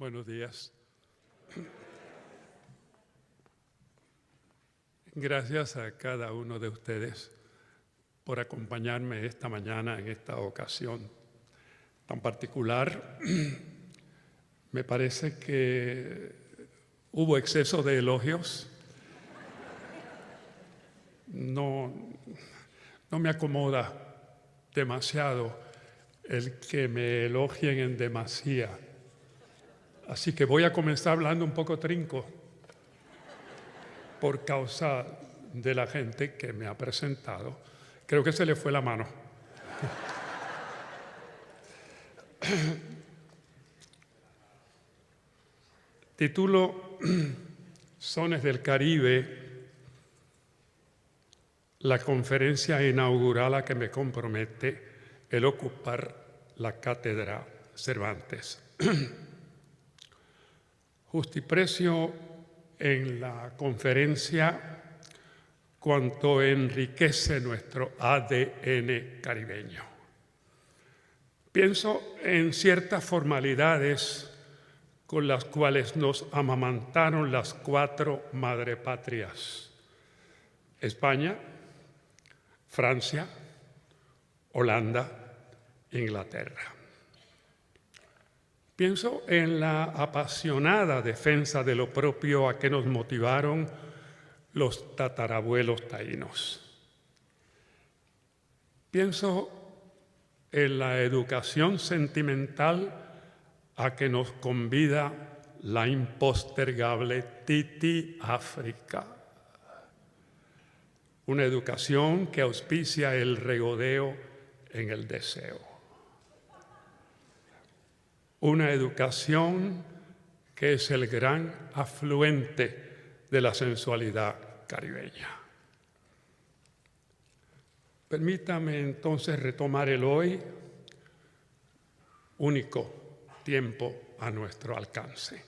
Buenos días. Gracias a cada uno de ustedes por acompañarme esta mañana en esta ocasión tan particular. Me parece que hubo exceso de elogios. No me acomoda demasiado el que me elogien en demasía. Así que voy a comenzar hablando un poco trinco por causa de la gente que me ha presentado. Creo que se le fue la mano. Título: Sones del Caribe, la conferencia inaugural a que me compromete el ocupar la cátedra Cervantes. Justiprecio en la conferencia cuanto enriquece nuestro ADN caribeño. Pienso en ciertas formalidades con las cuales nos amamantaron las 4 madrepatrias: España, Francia, Holanda, Inglaterra. Pienso en la apasionada defensa de lo propio a que nos motivaron los tatarabuelos taínos. Pienso en la educación sentimental a que nos convida la impostergable Titi África. Una educación que auspicia el regodeo en el deseo. Una educación que es el gran afluente de la sensualidad caribeña. Permítame entonces retomar el hoy, único tiempo a nuestro alcance.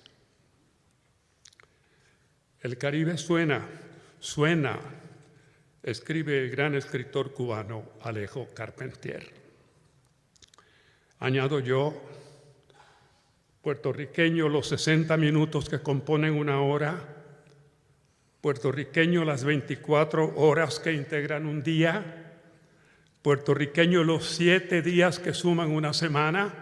El Caribe suena, escribe el gran escritor cubano Alejo Carpentier. Añado yo, puertorriqueño los 60 minutos que componen una hora, puertorriqueño las 24 horas que integran un día, puertorriqueño los 7 días que suman una semana,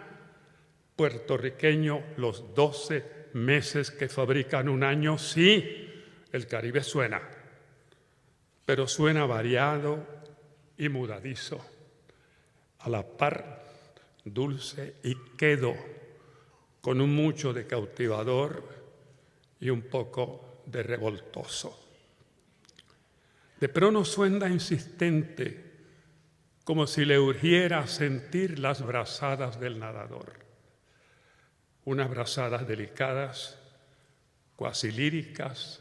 puertorriqueño los 12 meses que fabrican un año. Sí, el Caribe suena, pero suena variado y mudadizo, a la par dulce y quedo, con un mucho de cautivador y un poco de revoltoso. De pronto suena insistente, como si le urgiera sentir las brazadas del nadador. Unas brazadas delicadas, cuasi líricas,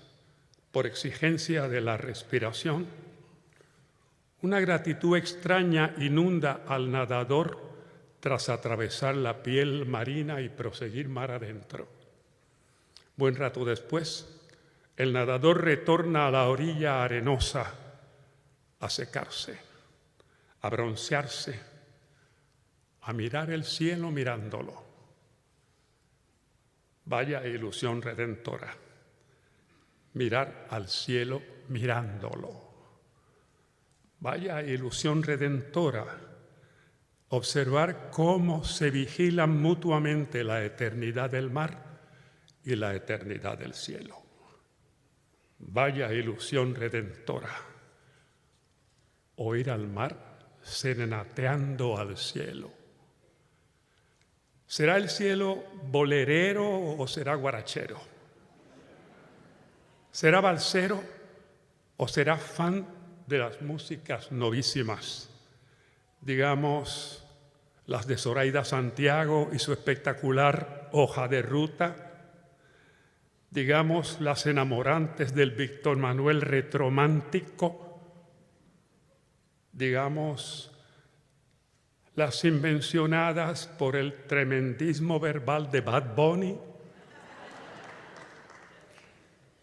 por exigencia de la respiración. Una gratitud extraña inunda al nadador tras atravesar la piel marina y proseguir mar adentro. Buen rato después, el nadador retorna a la orilla arenosa a secarse, a broncearse, a mirar el cielo mirándolo. Vaya ilusión redentora, mirar al cielo mirándolo. Vaya ilusión redentora, observar cómo se vigilan mutuamente la eternidad del mar y la eternidad del cielo. Vaya ilusión redentora, oír al mar serenateando al cielo. ¿Será el cielo bolerero o será guarachero? ¿Será valsero o será fan de las músicas novísimas? Digamos, las de Zoraida Santiago y su espectacular Hoja de Ruta, digamos, las enamorantes del Víctor Manuel retromántico, digamos, las invencionadas por el tremendismo verbal de Bad Bunny.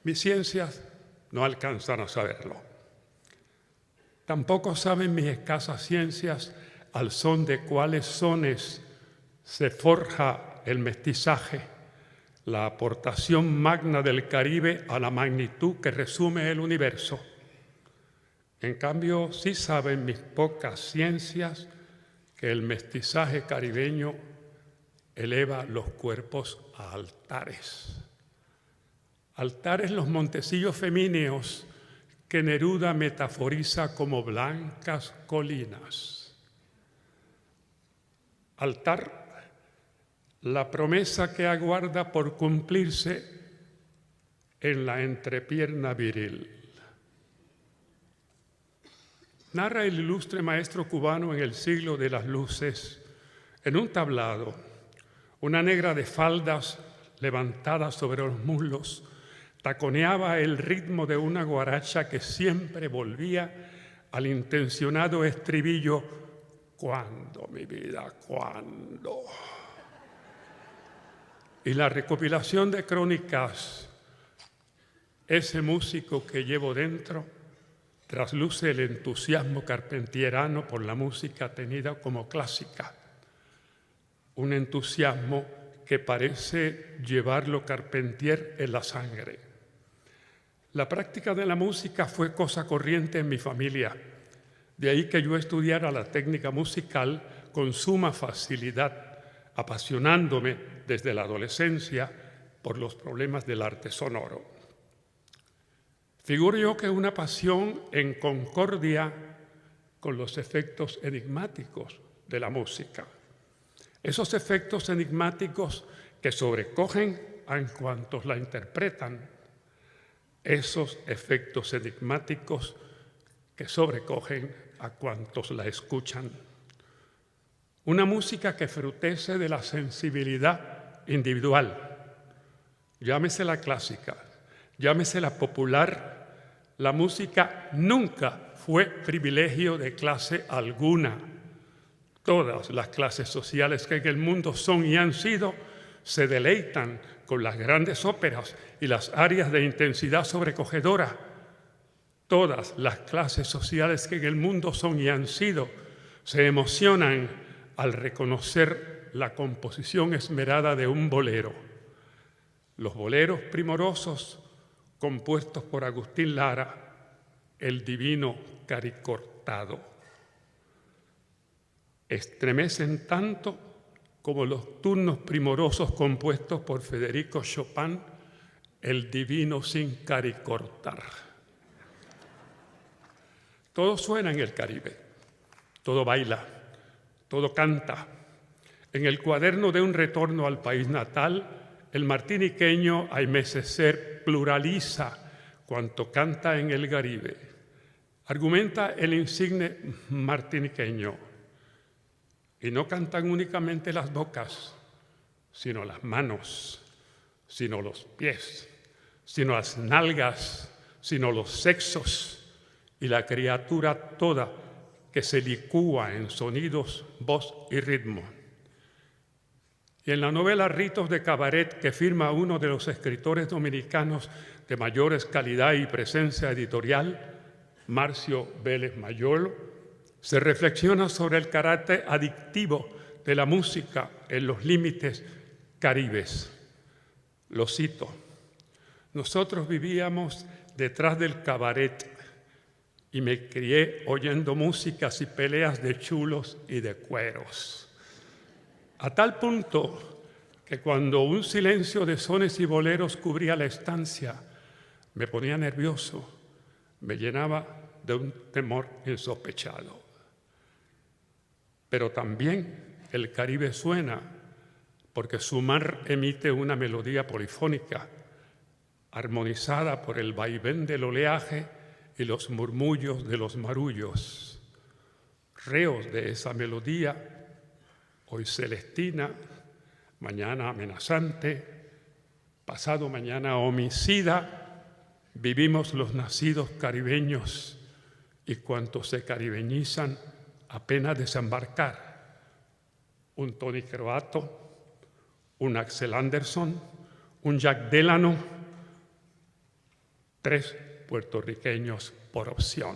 Mis ciencias no alcanzan a saberlo. Tampoco saben mis escasas ciencias al son de cuáles sones se forja el mestizaje, la aportación magna del Caribe a la magnitud que resume el universo. En cambio, sí saben mis pocas ciencias que el mestizaje caribeño eleva los cuerpos a altares. Altares los montecillos femíneos que Neruda metaforiza como blancas colinas. Altar, la promesa que aguarda por cumplirse en la entrepierna viril. Narra el ilustre maestro cubano en el siglo de las luces, en un tablado, una negra de faldas levantadas sobre los muslos, taconeaba el ritmo de una guaracha que siempre volvía al intencionado estribillo: ¿cuándo, mi vida, cuándo? Y la recopilación de crónicas, ese músico que llevo dentro, trasluce el entusiasmo carpentierano por la música tenida como clásica, un entusiasmo que parece llevarlo Carpentier en la sangre. La práctica de la música fue cosa corriente en mi familia, de ahí que yo estudiara la técnica musical con suma facilidad, apasionándome desde la adolescencia por los problemas del arte sonoro. Figuro yo que una pasión en concordia con los efectos enigmáticos de la música. Esos efectos enigmáticos que sobrecogen a cuantos la interpretan. Esos efectos enigmáticos que sobrecogen a cuantos la escuchan. Una música que frutece de la sensibilidad individual. Llámese la clásica, llámese la popular, la música nunca fue privilegio de clase alguna. Todas las clases sociales que en el mundo son y han sido se deleitan con las grandes óperas y las arias de intensidad sobrecogedora. Todas las clases sociales que en el mundo son y han sido se emocionan al reconocer la composición esmerada de un bolero. Los boleros primorosos compuestos por Agustín Lara, el divino caricortado, estremecen tanto como los turnos primorosos compuestos por Federico Chopin, el divino sin caricortar. Todo suena en el Caribe, todo baila, todo canta. En el cuaderno de un retorno al país natal, el martiniqueño Aimé Césaire pluraliza cuanto canta en el Caribe. Argumenta el insigne martiniqueño: y no cantan únicamente las bocas, sino las manos, sino los pies, sino las nalgas, sino los sexos y la criatura toda que se licúa en sonidos, voz y ritmo. Y en la novela Ritos de Cabaret, que firma uno de los escritores dominicanos de mayores calidad y presencia editorial, Marcio Vélez Mayolo, se reflexiona sobre el carácter adictivo de la música en los límites caribes. Lo cito: nosotros vivíamos detrás del cabaret y me crié oyendo músicas y peleas de chulos y de cueros. A tal punto que cuando un silencio de sones y boleros cubría la estancia, me ponía nervioso, me llenaba de un temor insospechado. Pero también el Caribe suena porque su mar emite una melodía polifónica, armonizada por el vaivén del oleaje y los murmullos de los marullos. Reos de esa melodía, hoy celestina, mañana amenazante, pasado mañana homicida, vivimos los nacidos caribeños y cuantos se caribeñizan apenas desembarcar. Un Tony Croato, un Axel Anderson, un Jack Delano, 3 puertorriqueños por opción.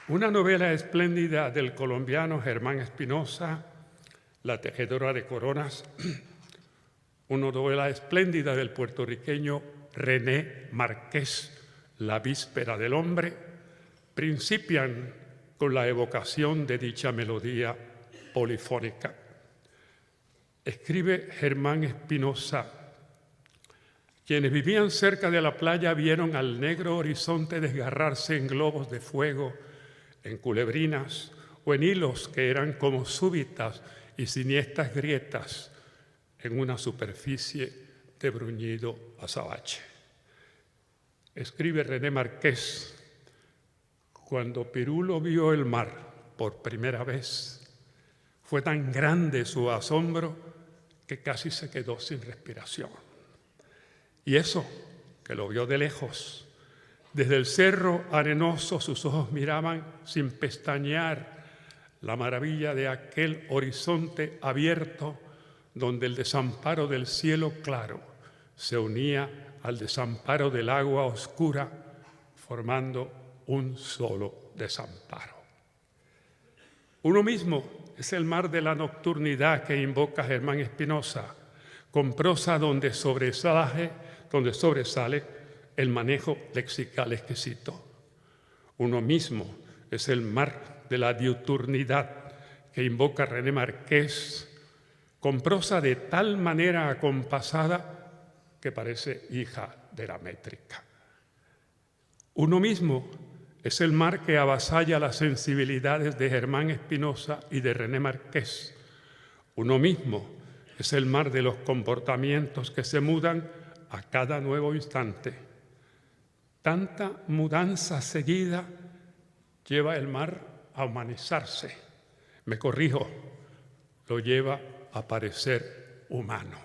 Una novela espléndida del colombiano Germán Espinosa, La tejedora de coronas. Una novela espléndida del puertorriqueño René Márquez, La víspera del hombre, principian con la evocación de dicha melodía polifónica. Escribe Germán Espinosa: quienes vivían cerca de la playa vieron al negro horizonte desgarrarse en globos de fuego, en culebrinas o en hilos que eran como súbitas y siniestras grietas en una superficie de bruñido azabache. Escribe René Márquez: cuando Pirulo vio el mar por primera vez, fue tan grande su asombro que casi se quedó sin respiración. Y eso, que lo vio de lejos, desde el cerro arenoso sus ojos miraban sin pestañear la maravilla de aquel horizonte abierto donde el desamparo del cielo claro se unía al desamparo del agua oscura, formando un solo desamparo. Uno mismo es el mar de la nocturnidad que invoca Germán Espinosa, con prosa donde sobresale el manejo lexical exquisito. Uno mismo es el mar de la diuturnidad que invoca René Márquez, con prosa de tal manera acompasada que parece hija de la métrica. Uno mismo es el mar que avasalla las sensibilidades de Germán Espinosa y de René Márquez. Uno mismo es el mar de los comportamientos que se mudan a cada nuevo instante. Tanta mudanza seguida lleva el mar a humanizarse. Me corrijo, lo lleva a parecer humano.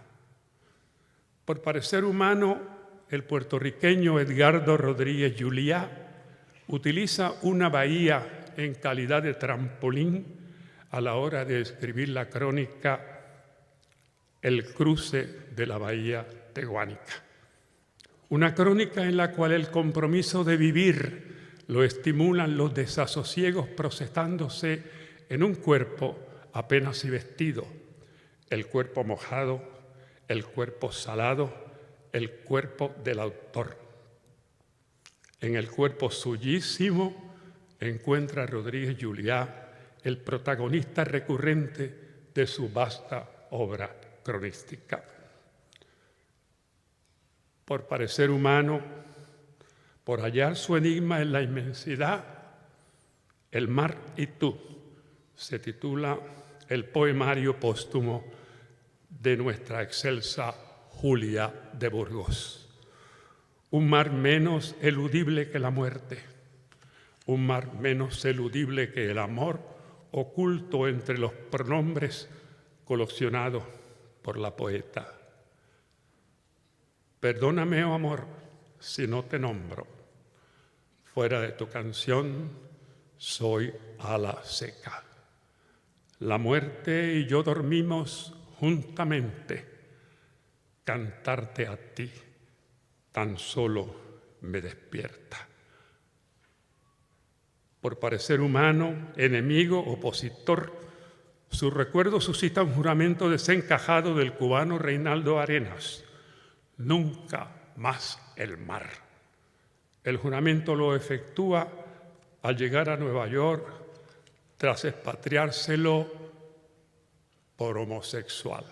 Por parecer humano, el puertorriqueño Edgardo Rodríguez Juliá utiliza una bahía en calidad de trampolín a la hora de escribir la crónica El cruce de la bahía de Guánica. Una crónica en la cual el compromiso de vivir lo estimulan los desasosiegos procesándose en un cuerpo apenas si vestido, el cuerpo mojado, el cuerpo salado, el cuerpo del autor. En el cuerpo suyísimo encuentra Rodríguez Juliá el protagonista recurrente de su vasta obra cronística. Por parecer humano, por hallar su enigma en la inmensidad, El mar y tú se titula el poemario póstumo de nuestra excelsa Julia de Burgos. Un mar menos eludible que la muerte, un mar menos eludible que el amor oculto entre los pronombres colacionados por la poeta. Perdóname, oh amor, si no te nombro. Fuera de tu canción soy ala seca. La muerte y yo dormimos juntamente. Cantarte a ti tan solo me despierta. Por parecer humano, enemigo, opositor, su recuerdo suscita un juramento desencajado del cubano Reinaldo Arenas: nunca más el mar. El juramento lo efectúa al llegar a Nueva York tras expatriárselo por homosexual.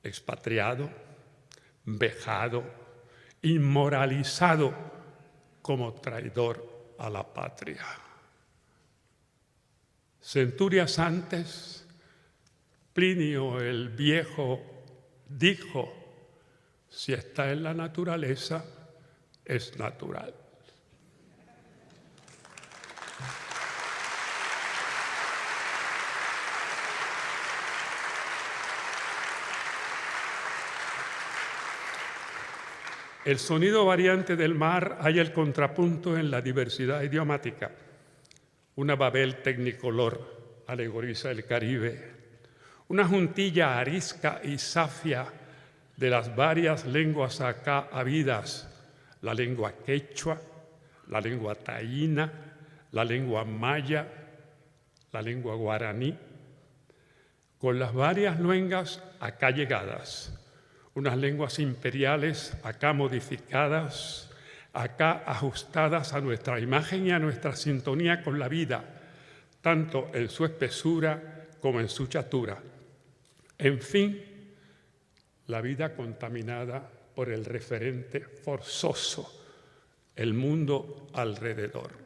Expatriado, vejado, inmoralizado como traidor a la patria. Centurias antes, Plinio el Viejo dijo: si está en la naturaleza, es natural. El sonido variante del mar halla el contrapunto en la diversidad idiomática. Una Babel tecnicolor alegoriza el Caribe. Una juntilla arisca y safia de las varias lenguas acá habidas: la lengua quechua, la lengua taína, la lengua maya, la lengua guaraní, con las varias lenguas acá llegadas, unas lenguas imperiales acá modificadas, acá ajustadas a nuestra imagen y a nuestra sintonía con la vida, tanto en su espesura como en su chatura. En fin, la vida contaminada por el referente forzoso, el mundo alrededor.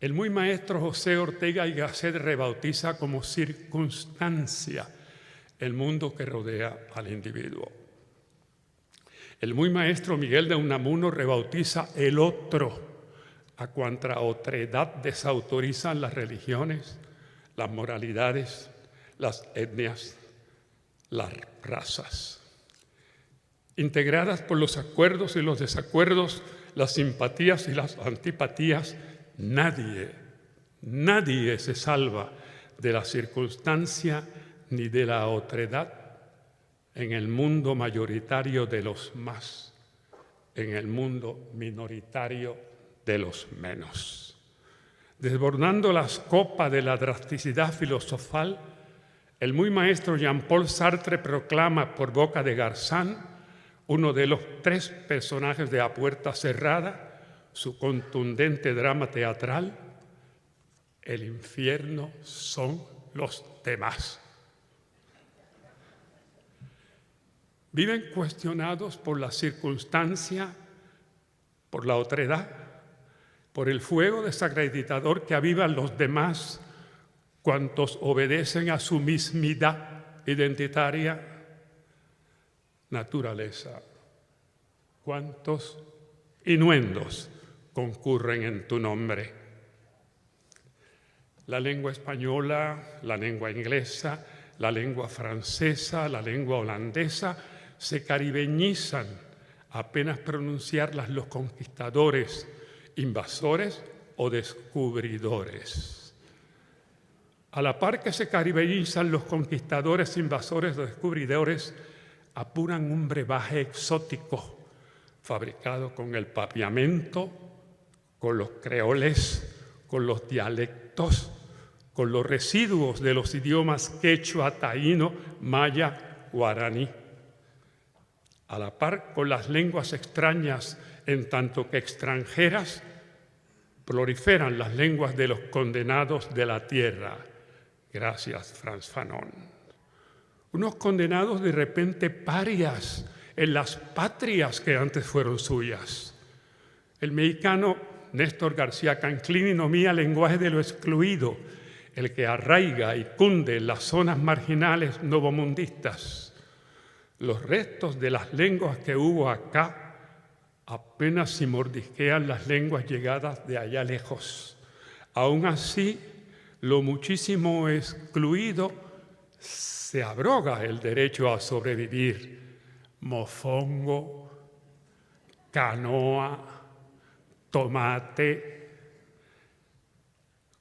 El muy maestro José Ortega y Gasset rebautiza como circunstancia el mundo que rodea al individuo. El muy maestro Miguel de Unamuno rebautiza el otro, a cuanta otredad desautorizan las religiones, las moralidades, las etnias, las razas. Integradas por los acuerdos y los desacuerdos, las simpatías y las antipatías, nadie se salva de la circunstancia ni de la otredad en el mundo mayoritario de los más, en el mundo minoritario de los menos. Desbordando las copas de la drasticidad filosofal, el muy maestro Jean-Paul Sartre proclama por boca de Garzán, uno de los 3 personajes de A Puerta Cerrada, su contundente drama teatral: el infierno son los demás. Viven cuestionados por la circunstancia, por la otredad, por el fuego desacreditador que avivan los demás cuantos obedecen a su mismidad identitaria. Naturaleza, cuántos innuendos concurren en tu nombre. La lengua española, la lengua inglesa, la lengua francesa, la lengua holandesa se caribeñizan apenas pronunciarlas los conquistadores, invasores o descubridores. A la par que se caribeñizan los conquistadores, invasores o descubridores, apuran un brebaje exótico fabricado con el papiamento, con los creoles, con los dialectos, con los residuos de los idiomas quechua, taíno, maya, guaraní. A la par con las lenguas extrañas en tanto que extranjeras, proliferan las lenguas de los condenados de la tierra. Gracias, Frantz Fanon. Unos condenados de repente parias en las patrias que antes fueron suyas. El mexicano Néstor García Canclini nomía lenguaje de lo excluido, el que arraiga y cunde en las zonas marginales novomundistas. Los restos de las lenguas que hubo acá apenas si mordisquean las lenguas llegadas de allá lejos. Aún así, lo muchísimo excluido se abroga el derecho a sobrevivir. Mofongo, canoa, tomate.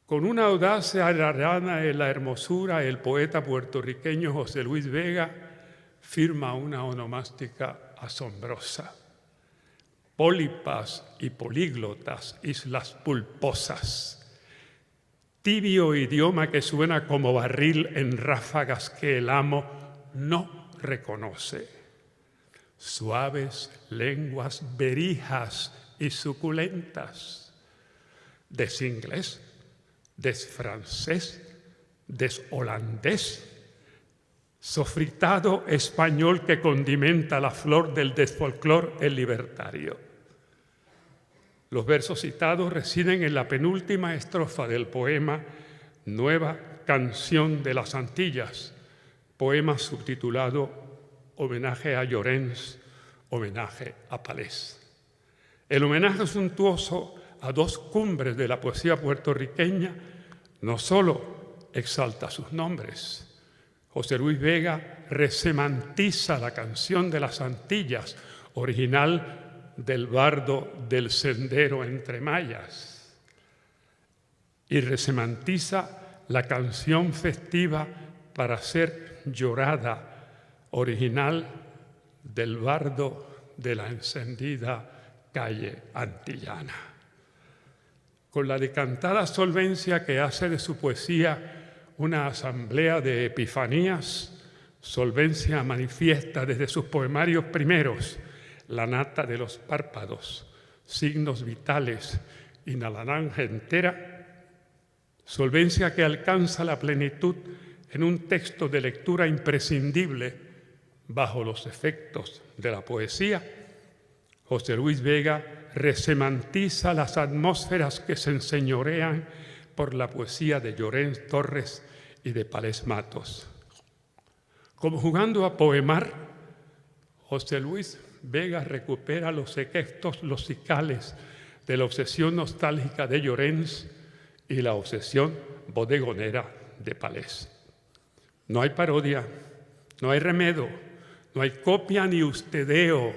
Con una audacia arana en la hermosura, el poeta puertorriqueño José Luis Vega firma una onomástica asombrosa. Pólipas y políglotas, islas pulposas. Tibio idioma que suena como barril en ráfagas que el amo no reconoce. Suaves lenguas berijas y suculentas. Desinglés, desfrancés, desholandés. Sofritado español que condimenta la flor del desfolclor el libertario. Los versos citados residen en la penúltima estrofa del poema Nueva Canción de las Antillas, poema subtitulado Homenaje a Llorens, homenaje a Palés. El homenaje suntuoso a 2 cumbres de la poesía puertorriqueña no solo exalta sus nombres. José Luis Vega resemantiza la canción de las Antillas, original del bardo del sendero entre mayas, y resemantiza la canción festiva para ser llorada, original del bardo de la encendida calle antillana. con la decantada solvencia que hace de su poesía una asamblea de epifanías, solvencia manifiesta desde sus poemarios primeros, la nata de los párpados, signos vitales y la naranja entera, solvencia que alcanza la plenitud en un texto de lectura imprescindible bajo los efectos de la poesía. José Luis Vega resemantiza las atmósferas que se enseñorean por la poesía de Llorens Torres y de Palés Matos. Como jugando a poemar, José Luis Vega recupera los efectos lexicales de la obsesión nostálgica de Llorens y la obsesión bodegonera de Palés. No hay parodia, no hay remedo, no hay copia ni ustedeo,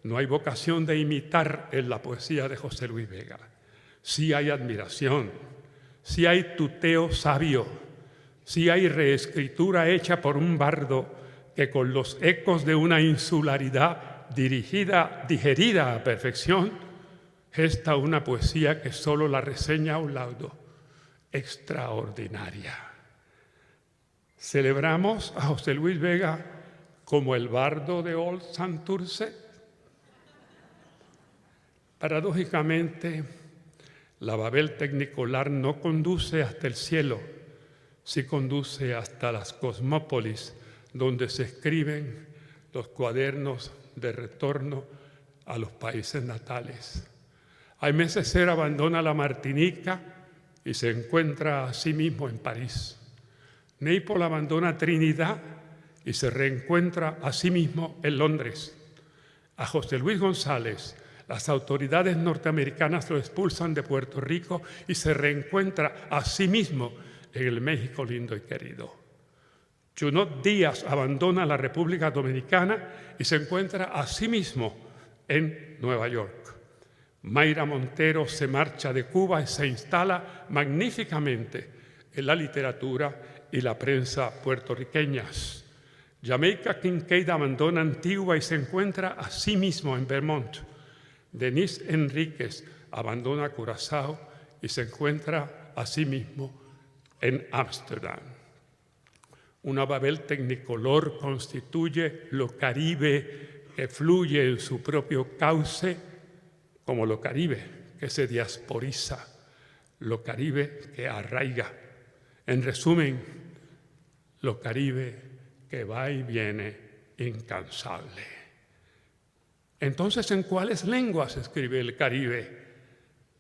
no hay vocación de imitar en la poesía de José Luis Vega. Sí hay admiración, sí hay tuteo sabio, sí hay reescritura hecha por un bardo que con los ecos de una insularidad digerida a perfección, gesta una poesía que solo la reseña un laudo extraordinaria. Celebramos a José Luis Vega como el bardo de Old Santurce. Paradójicamente, la Babel tecnicolar no conduce hasta el cielo, sí conduce hasta las cosmópolis, donde se escriben los cuadernos de retorno a los países natales. Jaime Césaire abandona la Martinica y se encuentra a sí mismo en París. Naipaul abandona Trinidad y se reencuentra a sí mismo en Londres. A José Luis González, las autoridades norteamericanas lo expulsan de Puerto Rico y se reencuentra a sí mismo en el México lindo y querido. Junot Díaz abandona la República Dominicana y se encuentra a sí mismo en Nueva York. Mayra Montero se marcha de Cuba y se instala magníficamente en la literatura y la prensa puertorriqueñas. Jamaica Kincaid abandona Antigua y se encuentra a sí mismo en Vermont. Denise Enríquez abandona Curazao y se encuentra a sí mismo en Ámsterdam. Una Babel tecnicolor constituye lo Caribe que fluye en su propio cauce, como lo Caribe que se diasporiza, lo Caribe que arraiga. En resumen, lo Caribe que va y viene incansable. Entonces, ¿en cuáles lenguas escribe el Caribe?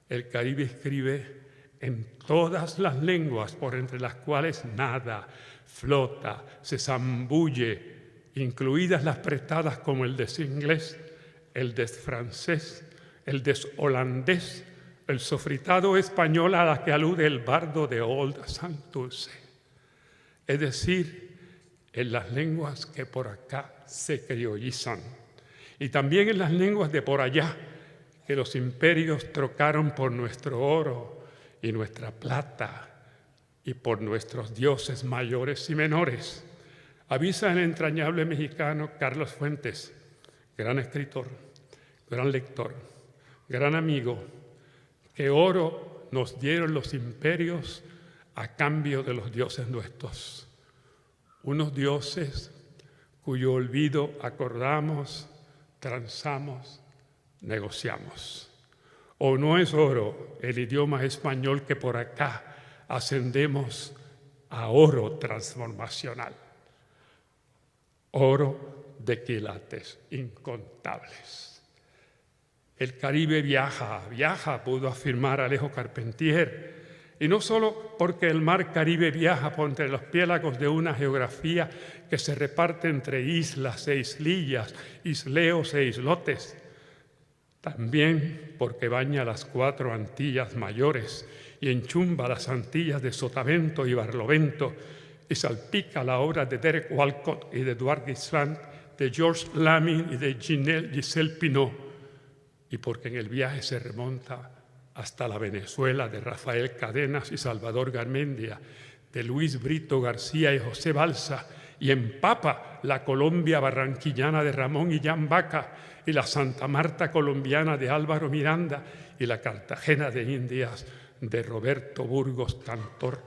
El Caribe escribe en todas las lenguas por entre las cuales nada, flota, se zambulle, incluidas las prestadas como el desinglés, el desfrancés, el desholandés, el sofritado español a la que alude el bardo de Old Santurce. Es decir, en las lenguas que por acá se criollizan y también en las lenguas de por allá que los imperios trocaron por nuestro oro y nuestra plata y por nuestros dioses mayores y menores. Avisa el entrañable mexicano Carlos Fuentes, gran escritor, gran lector, gran amigo, que oro nos dieron los imperios a cambio de los dioses nuestros. Unos dioses cuyo olvido acordamos, transamos, negociamos. ¿O no es oro el idioma español que por acá ascendemos a oro transformacional? Oro de quilates incontables. El Caribe viaja, pudo afirmar Alejo Carpentier, y no solo porque el mar Caribe viaja por entre los piélagos de una geografía que se reparte entre islas e islillas, isleos e islotes, también porque baña las 4 Antillas mayores y enchumba las Antillas de Sotavento y Barlovento y salpica la obra de Derek Walcott y de Edouard Glissant, de Georges Lamy y de Gisèle Pineau, y porque en el viaje se remonta hasta la Venezuela de Rafael Cadenas y Salvador Garmendia, de Luis Brito García y José Balsa, y empapa la Colombia barranquillana de Ramón y Jan Baca, y la Santa Marta colombiana de Álvaro Miranda y la Cartagena de Indias de Roberto Burgos Cantor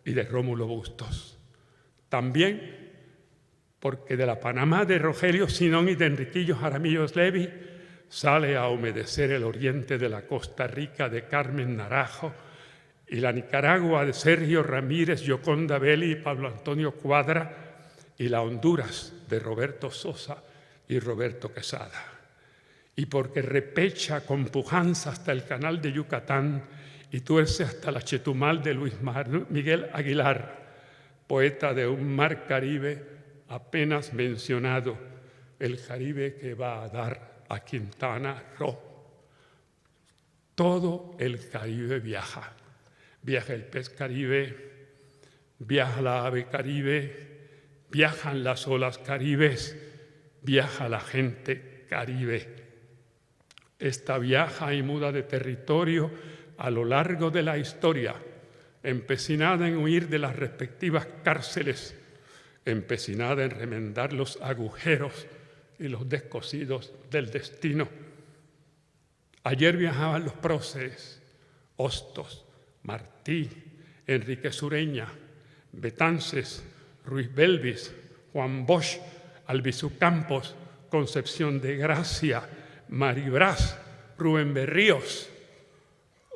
y de Rómulo Bustos. También porque de la Panamá de Rogelio Sinón y de Enriquillo Jaramillo Levi sale a humedecer el oriente de la Costa Rica de Carmen Naranjo y la Nicaragua de Sergio Ramírez, Yoconda Belli y Pablo Antonio Cuadra y la Honduras de Roberto Sosa y Roberto Quesada. Y porque repecha con pujanza hasta el canal de Yucatán y tuerce hasta la Chetumal de Luis Miguel Aguilar, poeta de un mar Caribe apenas mencionado, el Caribe que va a dar a Quintana Roo. Todo el Caribe viaja. Viaja el pez Caribe, viaja la ave Caribe, viajan las olas caribes, viaja la gente Caribe. Esta viaja y muda de territorio a lo largo de la historia, empecinada en huir de las respectivas cárceles, empecinada en remendar los agujeros y los descosidos del destino. Ayer viajaban los próceres, Hostos, Martí, Enrique Sureña, Betances, Ruiz Belvis, Juan Bosch, Albizu Campos, Concepción de Gracia, Maribraz, Rubén Berríos.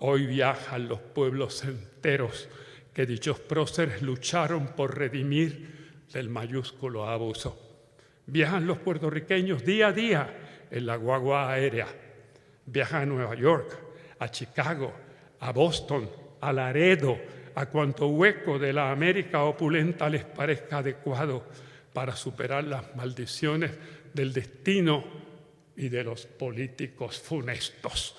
Hoy viajan los pueblos enteros que dichos próceres lucharon por redimir del mayúsculo abuso. Viajan los puertorriqueños día a día en la guagua aérea. Viajan a Nueva York, a Chicago, a Boston, a Laredo, a cuanto hueco de la América opulenta les parezca adecuado para superar las maldiciones del destino y de los políticos funestos.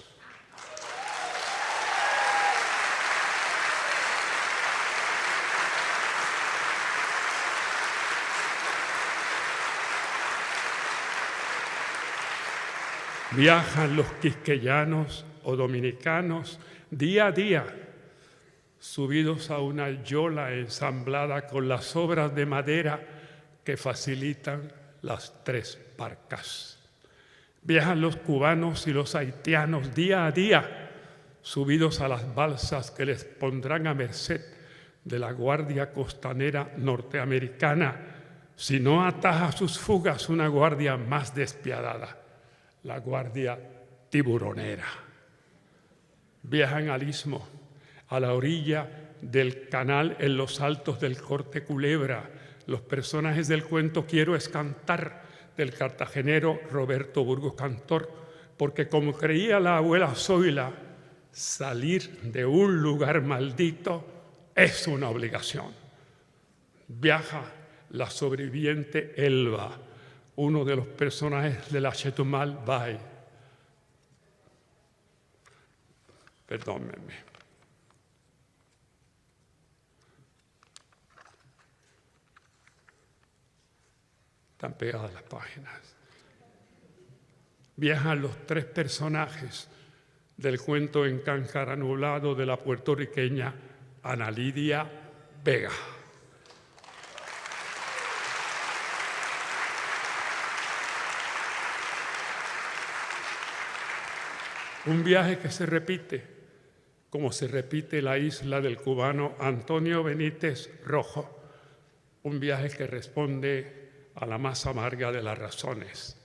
Viajan los quisqueyanos o dominicanos día a día, subidos a una yola ensamblada con las obras de madera que facilitan las 3 barcas. Viajan los cubanos y los haitianos día a día, subidos a las balsas que les pondrán a merced de la Guardia Costanera norteamericana, si no ataja sus fugas una guardia más despiadada, la Guardia Tiburonera. Viajan al istmo, a la orilla del canal en los altos del Corte Culebra, los personajes del cuento Quiero es cantar, del cartagenero Roberto Burgos Cantor, porque como creía la abuela Zoila, salir de un lugar maldito es una obligación. Viaja la sobreviviente Elba, uno de los personajes de la Chetumal Bay. Perdónenme. Están pegadas las páginas. Viajan los 3 personajes del cuento Encancaranulado de la puertorriqueña Ana Lidia Vega. Un viaje que se repite, como se repite la isla del cubano Antonio Benítez Rojo, un viaje que responde a la más amarga de las razones,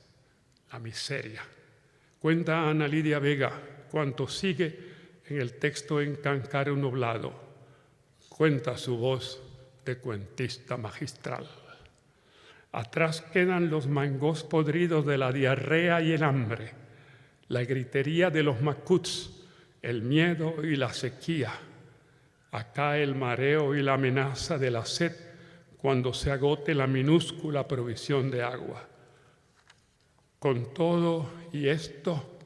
la miseria. Cuenta Ana Lidia Vega cuanto sigue en el texto Encancare nublado. Cuenta su voz de cuentista magistral. Atrás quedan los mangos podridos de la diarrea y el hambre, la gritería de los macuts, el miedo y la sequía. Acá el mareo y la amenaza de la sed cuando se agote la minúscula provisión de agua. Con todo y esto,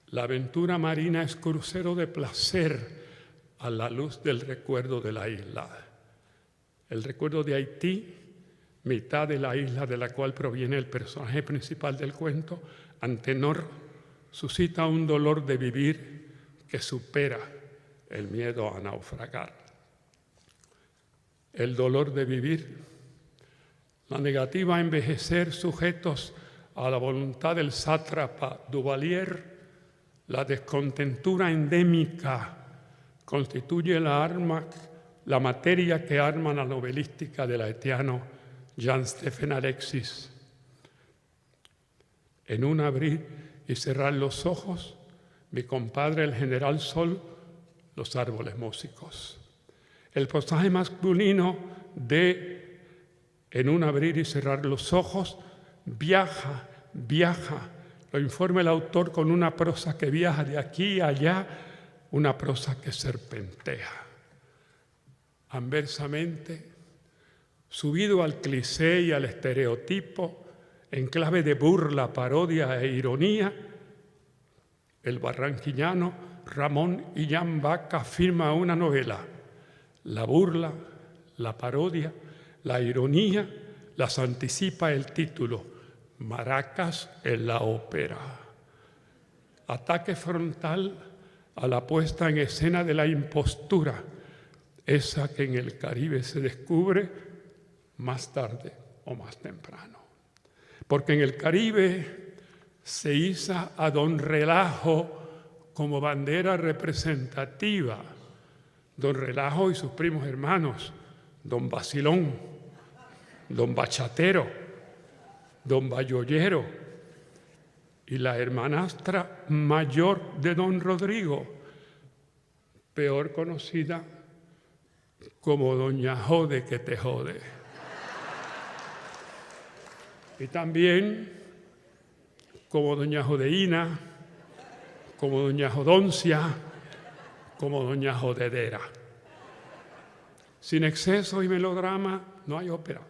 la aventura marina es crucero de placer a la luz del recuerdo de la isla. El recuerdo de Haití, mitad de la isla de la cual proviene el personaje principal del cuento, Antenor, suscita un dolor de vivir que supera el miedo a naufragar. El dolor de vivir, la negativa a envejecer sujetos a la voluntad del sátrapa Duvalier, la descontentura endémica constituye la materia que arma la novelística del haitiano Jean-Stéphane Alexis. En un abrir y cerrar los ojos, mi compadre el general Sol, los árboles músicos. El pasaje masculino de en un abrir y cerrar los ojos viaja, lo informa el autor con una prosa que viaja de aquí a allá, una prosa que serpentea. Anversamente, subido al cliché y al estereotipo, en clave de burla, parodia e ironía, el barranquillano Ramón Illán Vaca firma una novela. La burla, la parodia, la ironía las anticipa el título, Maracas en la ópera. Ataque frontal a la puesta en escena de la impostura, esa que en el Caribe se descubre más tarde o más temprano. Porque en el Caribe se iza a don Relajo como bandera representativa. Don Relajo y sus primos hermanos, don Vacilón, don Bachatero, don Bayollero y la hermanastra mayor de don Rodrigo, peor conocida como doña Jode que te jode. Y también como doña Jodeína, como doña Jodoncia, como doña Jodedera. Sin exceso y melodrama no hay ópera.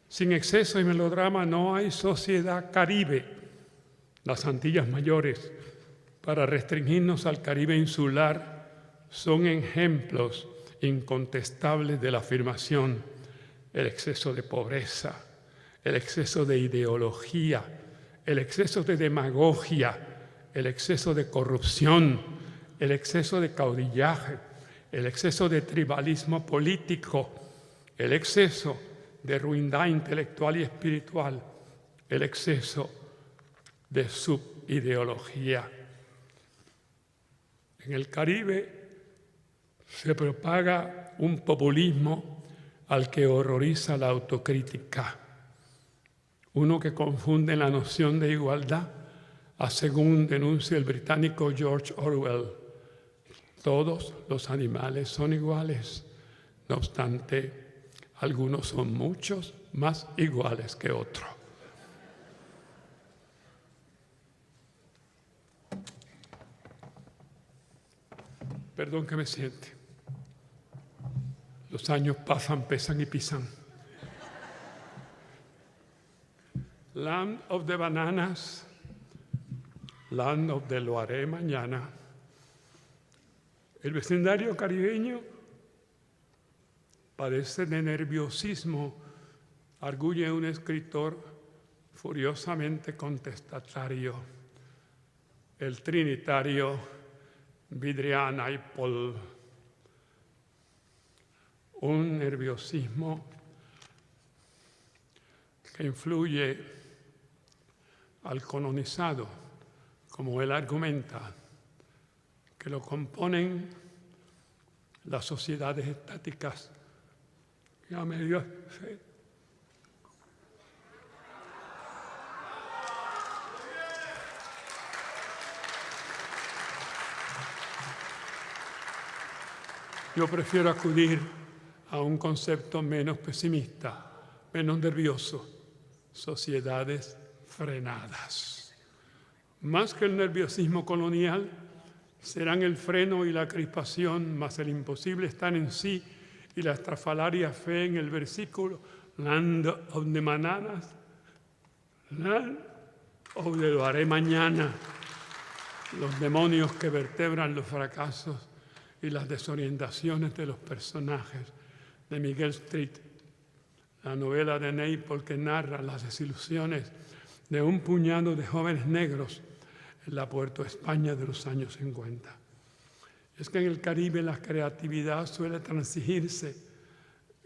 Sin exceso y melodrama no hay sociedad Caribe. Las Antillas Mayores, para restringirnos al Caribe insular, son ejemplos incontestables de la afirmación: el exceso de pobreza, el exceso de ideología, el exceso de demagogia, el exceso de corrupción, el exceso de caudillaje, el exceso de tribalismo político, el exceso de ruindad intelectual y espiritual, el exceso de subideología. En el Caribe se propaga un populismo al que horroriza la autocrítica. Uno que confunde la noción de igualdad a según denuncia el británico George Orwell. Todos los animales son iguales, no obstante, algunos son muchos más iguales que otros. Perdón que me siente. Los años pasan, pesan y pisan. Land of the Bananas, Land of the Lo haré mañana. El vecindario caribeño padece de nerviosismo, arguye un escritor furiosamente contestatario, el trinitario Vidriana y Paul. Un nerviosismo que influye al colonizado, como él argumenta, que lo componen las sociedades estáticas. Ya me dio sed. Yo prefiero acudir a un concepto menos pesimista, menos nervioso: sociedades frenadas. Más que el nerviosismo colonial, serán el freno y la crispación, más el imposible estar en sí y la estrafalaria fe en el versículo Land of the Bananas, Land of the Lo haré mañana. Los demonios que vertebran los fracasos y las desorientaciones de los personajes de Miguel Street, la novela de Naples que narra las desilusiones de un puñado de jóvenes negros en la Puerto España de los años 50. Es que en el Caribe la creatividad suele transigirse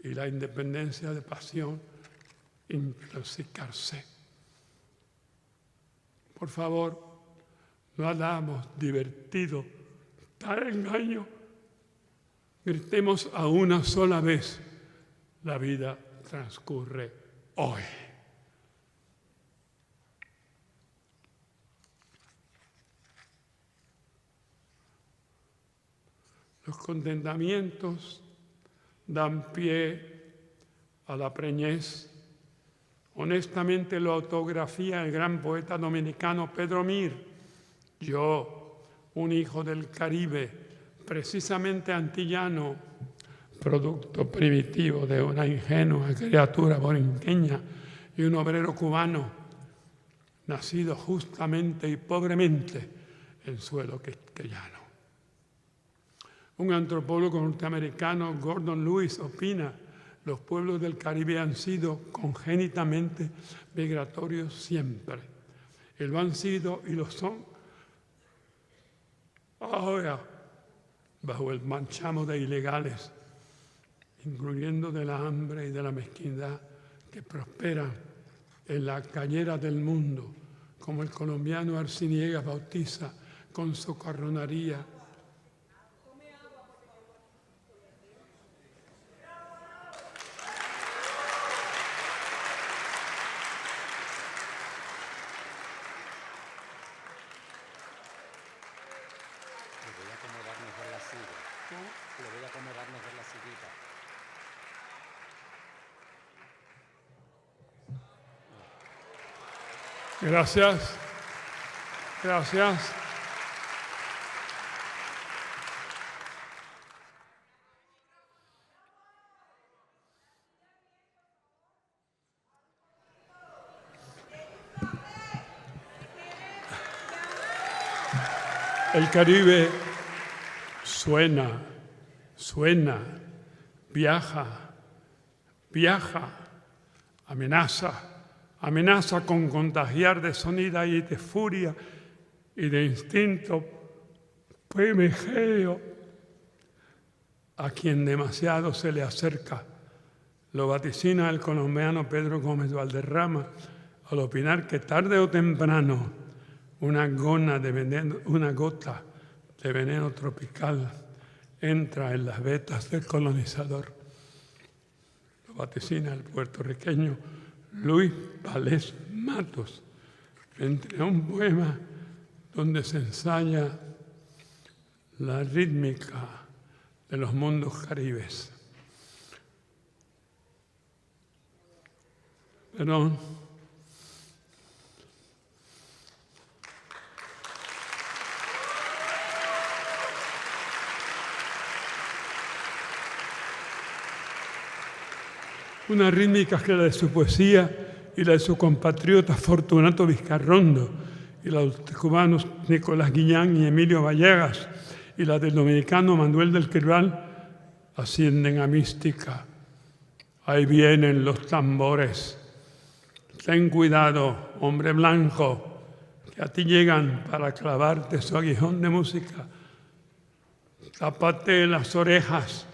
y la independencia de pasión intoxicarse. Por favor, no hagamos divertido tal engaño. Gritemos a una sola vez: la vida transcurre hoy. Los contentamientos dan pie a la preñez. Honestamente lo autografía el gran poeta dominicano Pedro Mir. Yo, un hijo del Caribe, precisamente antillano, producto primitivo de una ingenua criatura borinqueña y un obrero cubano, nacido justamente y pobremente en suelo quisqueyano. Un antropólogo norteamericano, Gordon Lewis, opina: los pueblos del Caribe han sido congénitamente migratorios siempre. Y lo han sido y lo son ahora, bajo el manchamo de ilegales, incluyendo de la hambre y de la mezquindad, que prosperan en la cañera del mundo, como el colombiano Arciniegas bautiza con socarronería. Gracias. Gracias. El Caribe suena, viaja, amenaza con contagiar de sonido y de furia y de instinto primigeo a quien demasiado se le acerca. Lo vaticina el colombiano Pedro Gómez Valderrama al opinar que tarde o temprano una gota de veneno tropical entra en las vetas del colonizador. Lo vaticina el puertorriqueño Luis Valés Matos, entre un poema donde se ensaya la rítmica de los mundos caribes. Perdón. Una rítmica que la de su poesía y la de su compatriota Fortunato Vizcarrondo, y la de los cubanos Nicolás Guillán y Emilio Vallegas, y la del dominicano Manuel del Quirral, ascienden a mística. Ahí vienen los tambores. Ten cuidado, hombre blanco, que a ti llegan para clavarte su aguijón de música. Tápate las orejas.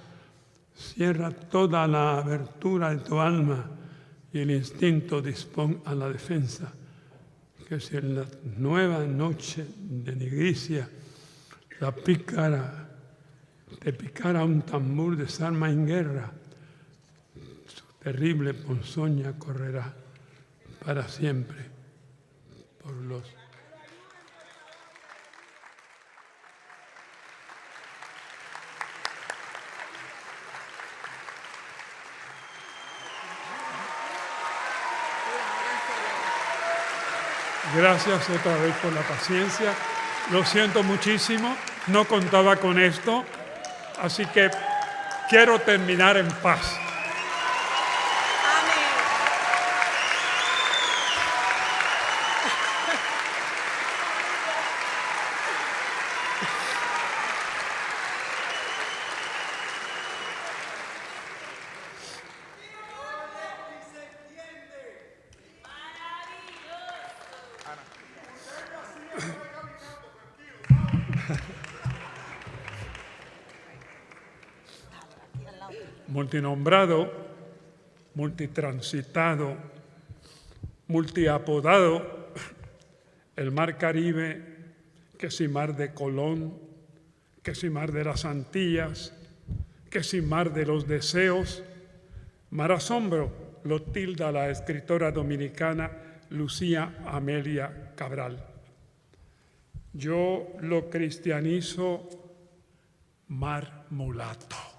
Cierra toda la abertura de tu alma y el instinto dispone a la defensa. Que si en la nueva noche de nigricia la pícara te picara un tambor de desarma en guerra, su terrible ponzoña correrá para siempre por los... Gracias otra vez por la paciencia. Lo siento muchísimo, no contaba con esto, así que quiero terminar en paz. Multinombrado, multitransitado, multiapodado, el mar Caribe, que si mar de Colón, que si mar de las Antillas, que si mar de los deseos, mar asombro, lo tilda la escritora dominicana Lucía Amelia Cabral. Yo lo cristianizo mar mulato.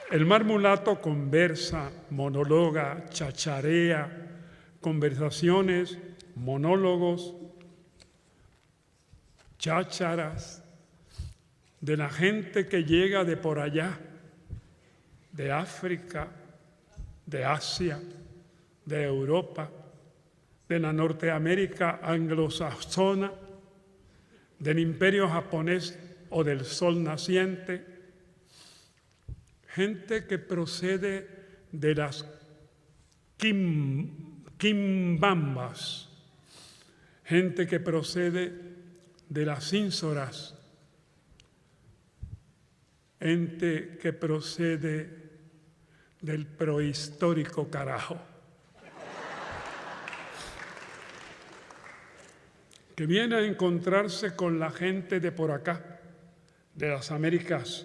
El mar mulato conversa, monologa, chacharea, conversaciones, monólogos, chácharas de la gente que llega de por allá, de África, de Asia, de Europa, de la Norteamérica anglosajona, del Imperio japonés o del sol naciente, gente que procede de las quimbambas, gente que procede de las ínsoras, gente que procede del prohistórico carajo, que viene a encontrarse con la gente de por acá, de las Américas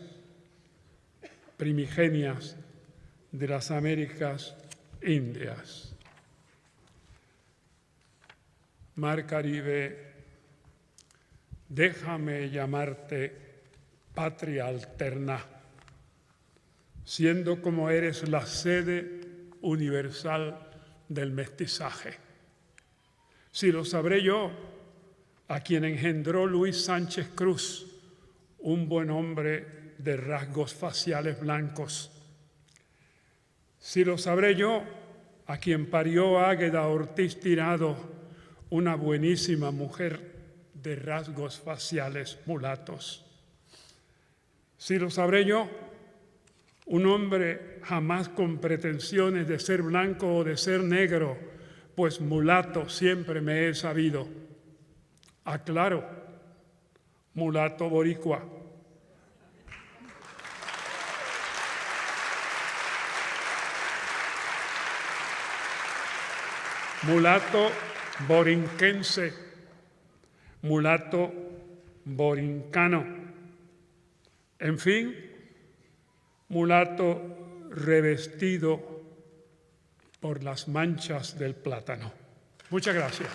primigenias, de las Américas Indias. Mar Caribe, déjame llamarte patria alterna, siendo como eres la sede universal del mestizaje. Si lo sabré yo, a quien engendró Luis Sánchez Cruz, un buen hombre de rasgos faciales blancos. Si lo sabré yo, a quien parió Águeda Ortiz Tirado, una buenísima mujer de rasgos faciales mulatos. Si lo sabré yo, un hombre jamás con pretensiones de ser blanco o de ser negro, pues mulato siempre me he sabido. Aclaro, mulato boricua. Mulato borinquense, mulato borincano, en fin, mulato revestido por las manchas del plátano. Muchas gracias.